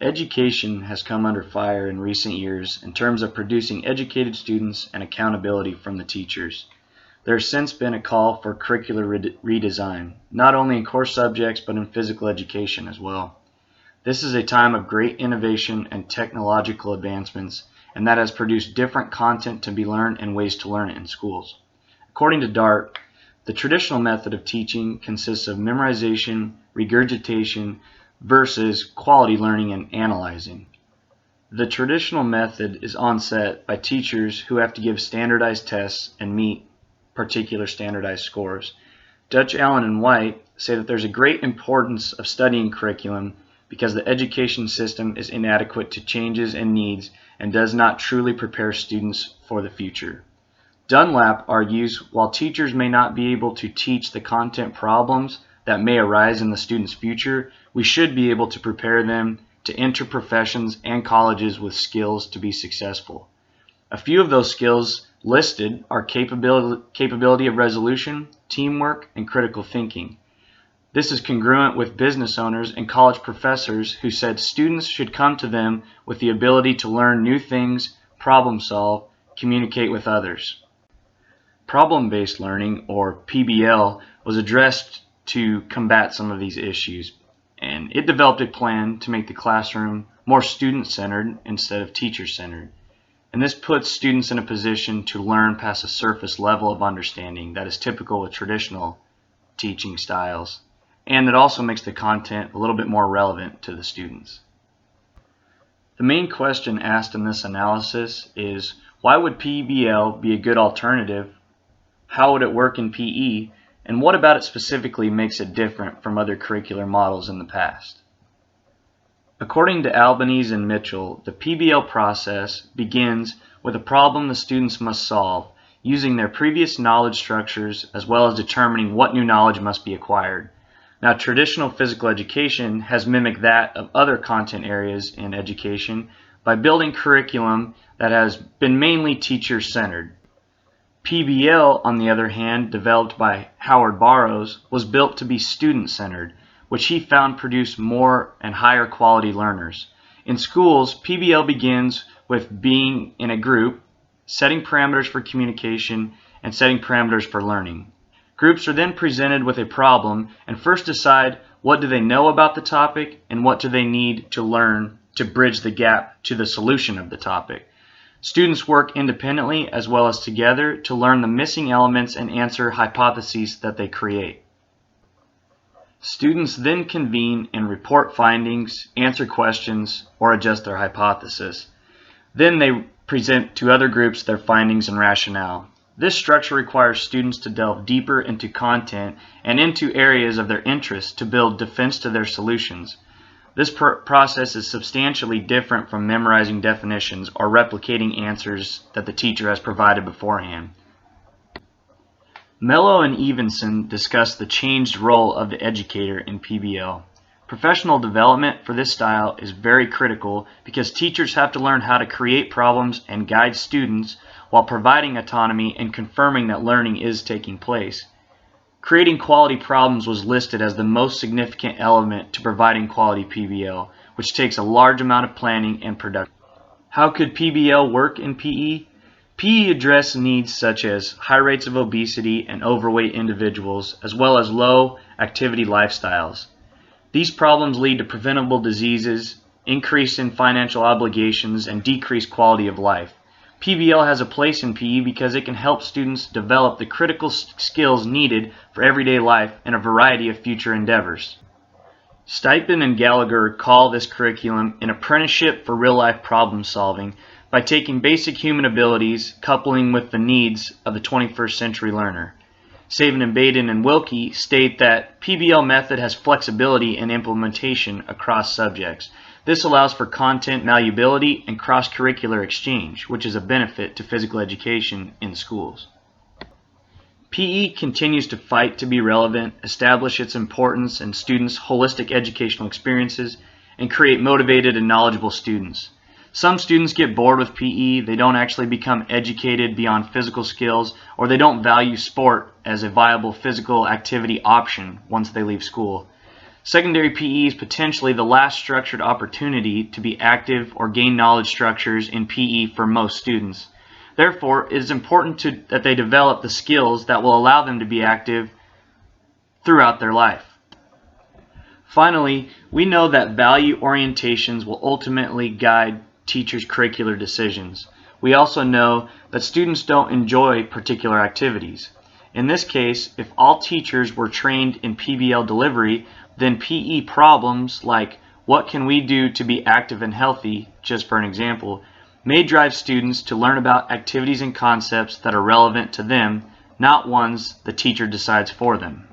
Education has come under fire in recent years in terms of producing educated students and accountability from the teachers. There has since been a call for curricular redesign, not only in core subjects but in physical education as well. This is a time of great innovation and technological advancements, and that has produced different content to be learned and ways to learn it in schools. According to DART, the traditional method of teaching consists of memorization, regurgitation, versus quality learning and analyzing. The traditional method is onset by teachers who have to give standardized tests and meet particular standardized scores. Dutch, Allen, and White say that there's a great importance of studying curriculum because the education system is inadequate to changes and needs and does not truly prepare students for the future. Dunlap argues while teachers may not be able to teach the content problems that may arise in the student's future, we should be able to prepare them to enter professions and colleges with skills to be successful. A few of those skills listed are capability of resolution, teamwork, and critical thinking. This is congruent with business owners and college professors who said students should come to them with the ability to learn new things, problem solve, communicate with others. Problem-based learning, or PBL, was addressed to combat some of these issues, and it developed a plan to make the classroom more student-centered instead of teacher-centered. And this puts students in a position to learn past a surface level of understanding that is typical with traditional teaching styles, and it also makes the content a little bit more relevant to the students. The main question asked in this analysis is, why would PBL be a good alternative? How would it work in PE? And what about it specifically makes it different from other curricular models in the past? According to Albanese and Mitchell, the PBL process begins with a problem the students must solve, using their previous knowledge structures as well as determining what new knowledge must be acquired. Now, traditional physical education has mimicked that of other content areas in education by building curriculum that has been mainly teacher-centered. PBL, on the other hand, developed by Howard Barrows, was built to be student-centered, which he found produced more and higher quality learners. In schools, PBL begins with being in a group, setting parameters for communication, and setting parameters for learning. Groups are then presented with a problem and first decide what do they know about the topic and what do they need to learn to bridge the gap to the solution of the topic. Students work independently as well as together to learn the missing elements and answer hypotheses that they create. Students then convene and report findings, answer questions, or adjust their hypothesis. Then they present to other groups their findings and rationale. This structure requires students to delve deeper into content and into areas of their interest to build defense to their solutions. This process is substantially different from memorizing definitions or replicating answers that the teacher has provided beforehand. Mello and Evenson discuss the changed role of the educator in PBL. Professional development for this style is very critical because teachers have to learn how to create problems and guide students while providing autonomy and confirming that learning is taking place. Creating quality problems was listed as the most significant element to providing quality PBL, which takes a large amount of planning and production. How could PBL work in PE? PE addressed needs such as high rates of obesity and overweight individuals, as well as low activity lifestyles. These problems lead to preventable diseases, increase in financial obligations, and decreased quality of life. PBL has a place in PE because it can help students develop the critical skills needed for everyday life and a variety of future endeavors. Stipin and Gallagher call this curriculum an apprenticeship for real-life problem solving by taking basic human abilities, coupling with the needs of the 21st century learner. Saban and Baden and Wilkie state that PBL method has flexibility in implementation across subjects. This allows for content malleability and cross-curricular exchange, which is a benefit to physical education in schools. PE continues to fight to be relevant, establish its importance in students' holistic educational experiences, and create motivated and knowledgeable students. Some students get bored with PE, they don't actually become educated beyond physical skills, or they don't value sport as a viable physical activity option once they leave school. Secondary PE is potentially the last structured opportunity to be active or gain knowledge structures in PE for most students. Therefore, it is important that they develop the skills that will allow them to be active throughout their life. Finally, we know that value orientations will ultimately guide teachers' curricular decisions. We also know that students don't enjoy particular activities. In this case, if all teachers were trained in PBL delivery, then PE problems like what can we do to be active and healthy, just for an example, may drive students to learn about activities and concepts that are relevant to them, not ones the teacher decides for them.